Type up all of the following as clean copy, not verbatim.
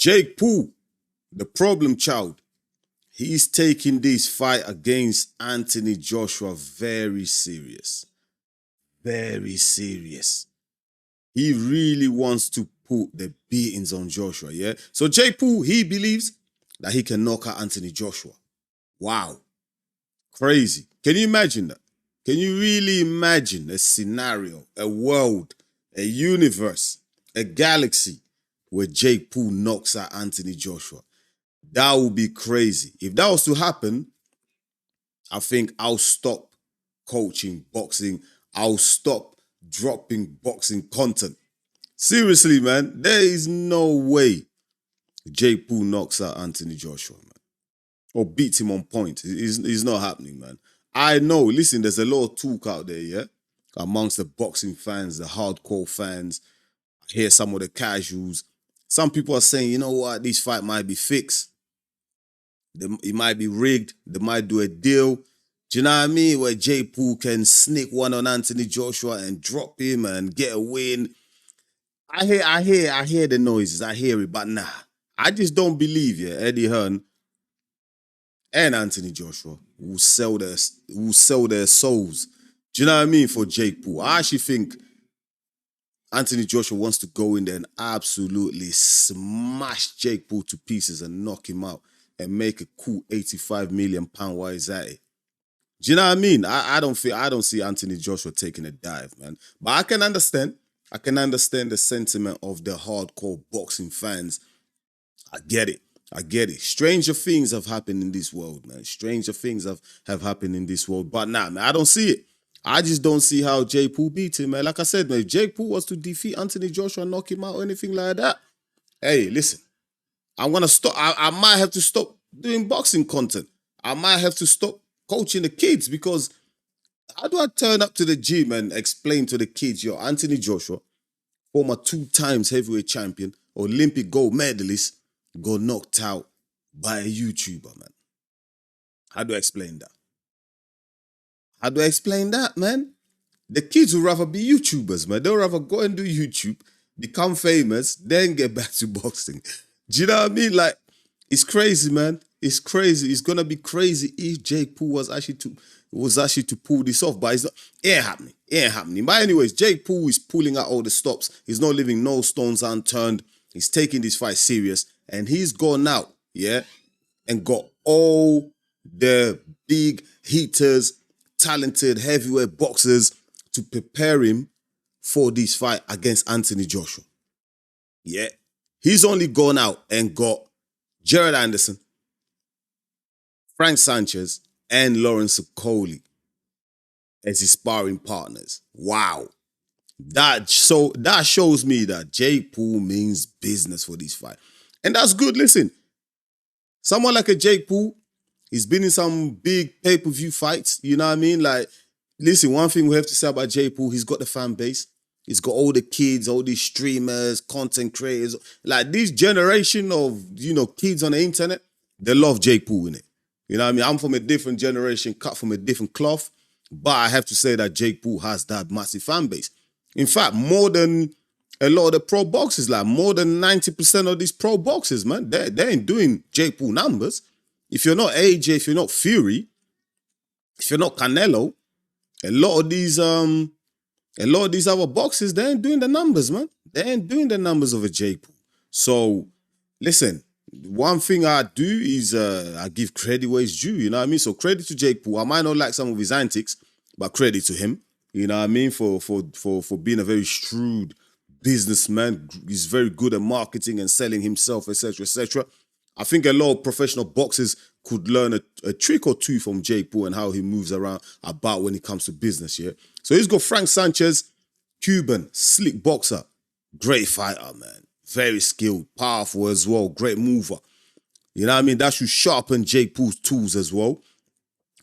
Jake Paul, the problem child, he's taking this fight against Anthony Joshua very serious. Very serious. He really wants to put the beatings on Joshua, yeah? So Jake Paul, he believes that he can knock out Anthony Joshua. Wow. Crazy. Can you imagine that? Can you really imagine a scenario, a world, a universe, a galaxy where Jake Paul knocks out Anthony Joshua? That would be crazy. If that was to happen, I think I'll stop coaching boxing. I'll stop dropping boxing content. Seriously, man, there is no way Jake Paul knocks out Anthony Joshua, man. Or beats him on point. It's not happening, man. I know, listen, there's a lot of talk out there, yeah? Amongst the boxing fans, the hardcore fans. I hear some of the casuals. Some people are saying, you know what, this fight might be fixed. It might be rigged. They might do a deal. Do you know what I mean? Where Jake Paul can sneak one on Anthony Joshua and drop him and get a win. I hear the noises. I hear it, but nah. I just don't believe, yeah, Eddie Hearn and Anthony Joshua will sell their souls. Do you know what I mean? For Jake Paul. I actually think Anthony Joshua wants to go in there and absolutely smash Jake Paul to pieces and knock him out and make a cool £85 million while he's at it. Do you know what I mean? I don't see Anthony Joshua taking a dive, man. But I can understand the sentiment of the hardcore boxing fans. I get it. Stranger things have happened in this world, man. Stranger things have happened in this world. But nah, man, I don't see it. I just don't see how Jake Paul beat him, man. Like I said, man, if Jake Paul was to defeat Anthony Joshua and knock him out or anything like that, hey, listen, I'm going to stop. I might have to stop doing boxing content. I might have to stop coaching the kids because how do I turn up to the gym and explain to the kids, yo, Anthony Joshua, former 2 times heavyweight champion, Olympic gold medalist, got knocked out by a YouTuber, man. How do I explain that? How do I explain that, man? The kids would rather be YouTubers, man. They'll rather go and do YouTube, become famous, then get back to boxing. Do you know what I mean? Like, it's crazy, man. It's crazy. It's gonna be crazy if Jake Paul was actually to pull this off, but it's not. It ain't happening. But anyways, Jake Paul is pulling out all the stops. He's not leaving no stones unturned. He's taking this fight serious, and he's gone out, yeah, and got all the big hitters, talented heavyweight boxers to prepare him for this fight against Anthony Joshua. Yeah, he's only gone out and got Jared Anderson, Frank Sanchez, and Lawrence Okoli as his sparring partners. Wow. That shows me that Jake Paul means business for this fight. And that's good. Listen, someone like a Jake Paul, he's been in some big pay-per-view fights. You know what I mean? Like, listen, one thing we have to say about Jake Paul, he's got the fan base. He's got all the kids, all these streamers, content creators. Like, this generation of, kids on the internet, they love Jake Paul, innit? You know what I mean? I'm from a different generation, cut from a different cloth. But I have to say that Jake Paul has that massive fan base. In fact, more than a lot of the pro boxers, like more than 90% of these pro boxers, man, they ain't doing Jake Paul numbers. If you're not AJ, if you're not Fury, if you're not Canelo, a lot of these other boxers, they ain't doing the numbers, man. They ain't doing the numbers of a Jake Paul. So, listen, one thing I do is I give credit where it's due, you know what I mean? So credit to Jake Paul. I might not like some of his antics, but credit to him, you know what I mean, for being a very shrewd businessman. He's very good at marketing and selling himself, etc., etc. I think a lot of professional boxers could learn a trick or two from Jake Paul and how he moves around about when it comes to business, yeah? So he's got Frank Sanchez, Cuban, slick boxer, great fighter, man. Very skilled, powerful as well, great mover. You know what I mean? That should sharpen Jake Paul's tools as well.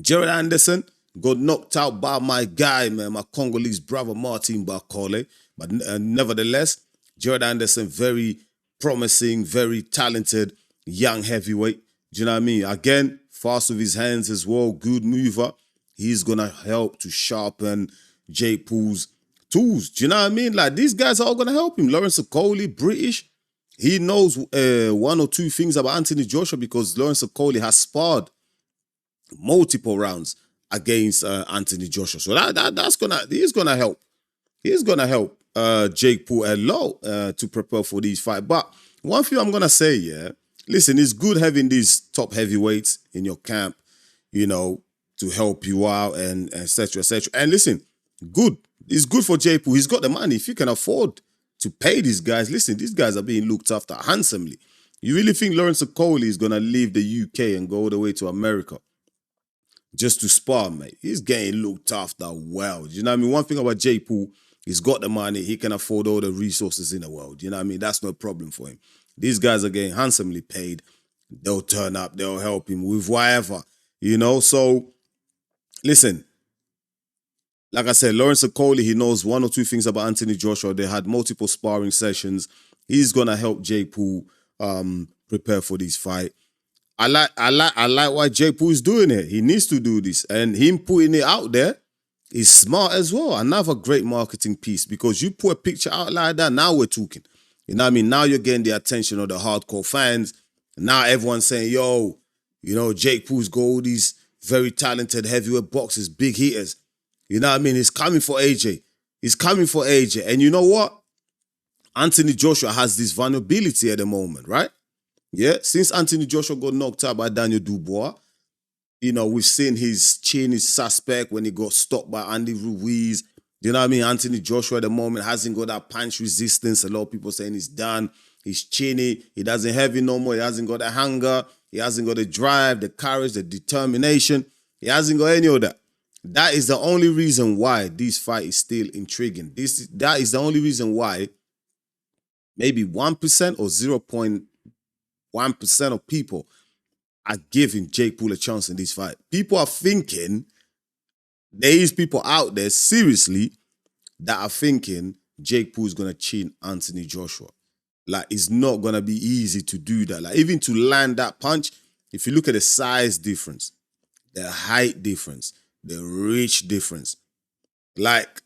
Jared Anderson got knocked out by my guy, man, my Congolese brother, Martin Bakole. But nevertheless, Jared Anderson, very promising, very talented, young heavyweight. Do you know what I mean? Again, fast with his hands as well, good mover. He's going to help to sharpen Jake Paul's tools. Do you know what I mean? Like, these guys are all going to help him. Lawrence Okoli, British. he knows one or two things about Anthony Joshua because Lawrence Okoli has sparred multiple rounds against Anthony Joshua. So that's gonna he's gonna help. He's gonna help Jake Paul a lot to prepare for these fights. But one thing I'm gonna say, yeah, listen, it's good having these top heavyweights in your camp, you know, to help you out and etc. etc. And listen, good. It's good for Jake Paul. He's got the money. If you can afford to pay these guys, listen, these guys are being looked after handsomely. You really think Lawrence Okoli is gonna leave the UK and go all the way to America just to spar, mate? He's getting looked after well. You know what I mean? One thing about Jake Paul, he's got the money. He can afford all the resources in the world. You know what I mean? That's no problem for him. These guys are getting handsomely paid. They'll turn up. They'll help him with whatever, you know? So, listen, like I said, Lawrence Okoli, he knows one or two things about Anthony Joshua. They had multiple sparring sessions. He's going to help Jake Paul prepare for this fight. I like why Jake Paul is doing it. He needs to do this. And him putting it out there is smart as well. Another great marketing piece because you put a picture out like that, now we're talking. You know what I mean? Now you're getting the attention of the hardcore fans. Now everyone's saying, yo, you know, Jake Paul's got all these very talented heavyweight boxers, big hitters. You know what I mean? He's coming for AJ. He's coming for AJ. And you know what? Anthony Joshua has this vulnerability at the moment, right? Yeah, since Anthony Joshua got knocked out by Daniel Dubois, you know, we've seen his chin is suspect when he got stopped by Andy Ruiz. You know what I mean? Anthony Joshua at the moment hasn't got that punch resistance. A lot of people saying he's done. He's chinny. He doesn't have it no more. He hasn't got the hunger. He hasn't got the drive, the courage, the determination. He hasn't got any of that. That is the only reason why this fight is still intriguing. That is the only reason why maybe 1% or 0.1% of people are giving Jake Paul a chance in this fight. People are thinking, there is people out there seriously that are thinking Jake Paul is going to chin Anthony Joshua. Like, it's not going to be easy to do that. Like, even to land that punch, if you look at the size difference, the height difference, the reach difference, like,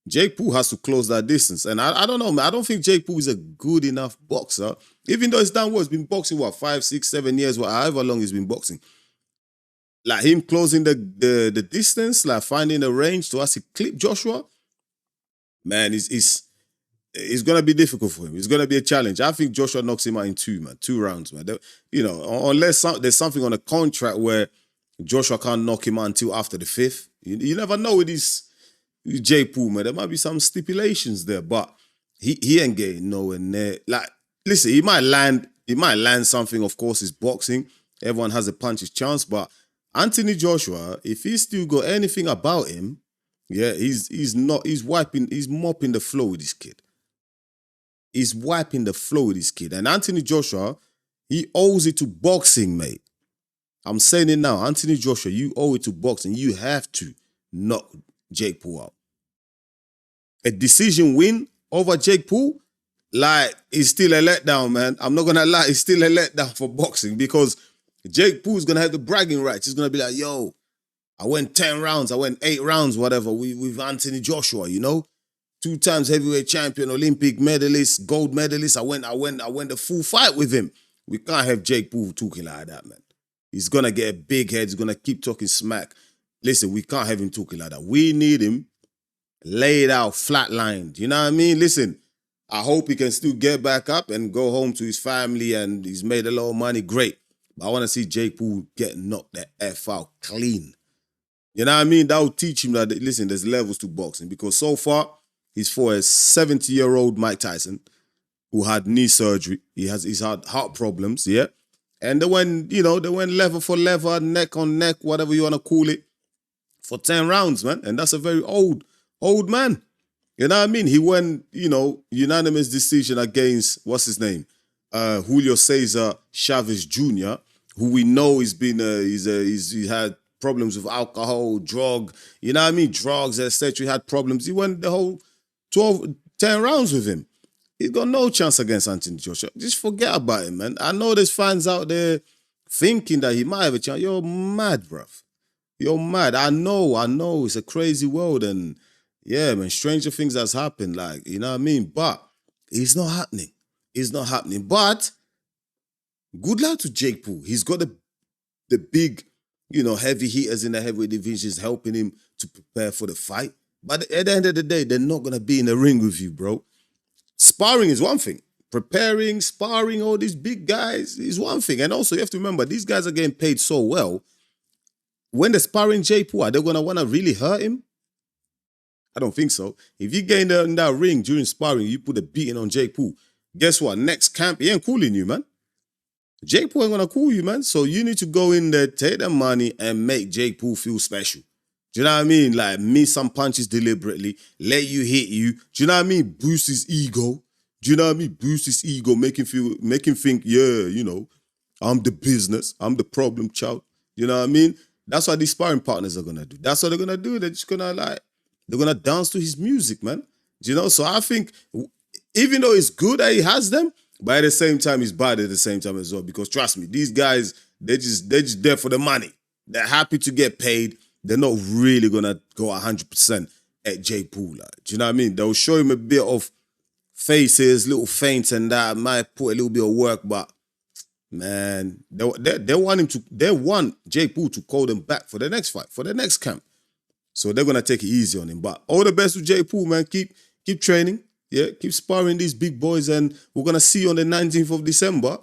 Jake Paul has to close that distance. And I don't know, man. I don't think Jake Paul is a good enough boxer. Even though he's done well, he's been boxing, 5, 6, 7 years, however long he's been boxing. Like, him closing the distance, like finding a range to actually clip Joshua, man, it's going to be difficult for him. It's going to be a challenge. I think Joshua knocks him out in 2 rounds, man. You know, unless there's something on a contract where Joshua can't knock him out until after the 5th. You never know with this Jake Paul, man. There might be some stipulations there, but he ain't getting nowhere near. Like, listen, he might land something. Of course, it's boxing. Everyone has a puncher's chance, but Anthony Joshua, if he's still got anything about him, yeah, he's mopping the floor with this kid. He's wiping the floor with this kid. And Anthony Joshua, he owes it to boxing, mate. I'm saying it now. Anthony Joshua, you owe it to boxing. You have to knock Jake Paul out. A decision win over Jake Paul, like, is still a letdown, man. I'm not going to lie. It's still a letdown for boxing because Jake Paul's going to have the bragging rights. He's going to be like, yo, I went 10 rounds. I went 8 rounds, whatever, with Anthony Joshua, you know? 2 times heavyweight champion, Olympic medalist, gold medalist. I went the full fight with him. We can't have Jake Paul talking like that, man. He's going to get a big head. He's going to keep talking smack. Listen, we can't have him talking like that. We need him laid out, flatlined. You know what I mean? Listen, I hope he can still get back up and go home to his family and he's made a lot of money. Great. But I want to see Jake Paul get knocked the F out clean. You know what I mean? That will teach him that, listen, there's levels to boxing because so far, he's for a 70-year-old Mike Tyson who had knee surgery. He's had heart problems, yeah? And they went level for level, neck on neck, whatever you want to call it, for 10 rounds, man. And that's a very old man. You know what I mean? He went, unanimous decision against, what's his name? Julio Cesar Chavez Jr., who we know he had problems with alcohol, drugs, etc. He had problems. He went the whole 10 rounds with him. He's got no chance against Anthony Joshua. Just forget about him, man. I know there's fans out there thinking that he might have a chance. You're mad, bruv. You're mad. I know. It's a crazy world. And yeah, man, stranger things has happened. Like, you know what I mean? But it's not happening. It's not happening. But good luck to Jake Paul. He's got the big, heavy hitters in the heavyweight divisions helping him to prepare for the fight. But at the end of the day, they're not going to be in the ring with you, bro. Sparring is one thing. Preparing, sparring, all these big guys is one thing. And also, you have to remember, these guys are getting paid so well. When they're sparring Jake Paul, are they going to want to really hurt him? I don't think so. If you get in that ring during sparring, you put a beating on Jake Paul, guess what? Next camp, he ain't calling you, man. Jake Paul ain't gonna call you, man. So you need to go in there, take the money, and make Jake Paul feel special. Do you know what I mean? Like, miss some punches deliberately, let you hit you. Do you know what I mean? Boost his ego. Do you know what I mean? Boost his ego, make him think, yeah, I'm the business, I'm the problem child. You know what I mean? That's what these sparring partners are gonna do. That's what they're gonna do. They're just gonna they're gonna dance to his music, man. Do you know? So I think, even though it's good that he has them, but at the same time, it's bad at the same time as well. Because trust me, these guys, they're just there for the money. They're happy to get paid. They're not really gonna go 100% at Jake Paul. Like, do you know what I mean? They'll show him a bit of faces, little feints, and that might put a little bit of work, but man, they want Jake Paul to call them back for the next fight, for the next camp. So they're gonna take it easy on him. But all the best with Jake Paul, man. Keep training. Yeah, keep sparring these big boys, and we're gonna see you on the 19th of December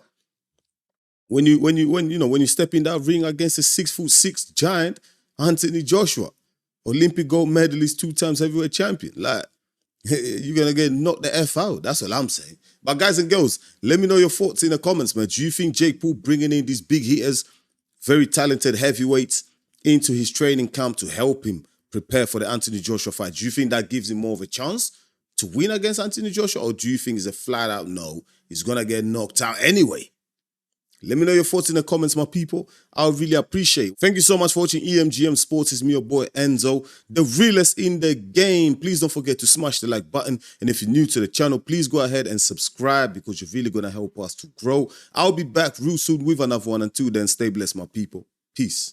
when you step in that ring against a 6'6" giant, Anthony Joshua, Olympic gold medalist, 2 times heavyweight champion. Like, you're gonna get knocked the F out. That's what I'm saying. But guys and girls, let me know your thoughts in the comments, man. Do you think Jake Paul bringing in these big hitters, very talented heavyweights, into his training camp to help him prepare for the Anthony Joshua fight, do you think that gives him more of a chance to win against Anthony Joshua, or do you think it's a flat out no, he's gonna get knocked out anyway? Let me know your thoughts in the comments, my people. I would really appreciate it. Thank you so much for watching EMGM Sports. It's me, your boy Enzo, the realest in the game. Please don't forget to smash the like button. And if you're new to the channel, please go ahead and subscribe, because you're really going to help us to grow. I'll be back real soon with another one. Until then, stay blessed, my people. Peace.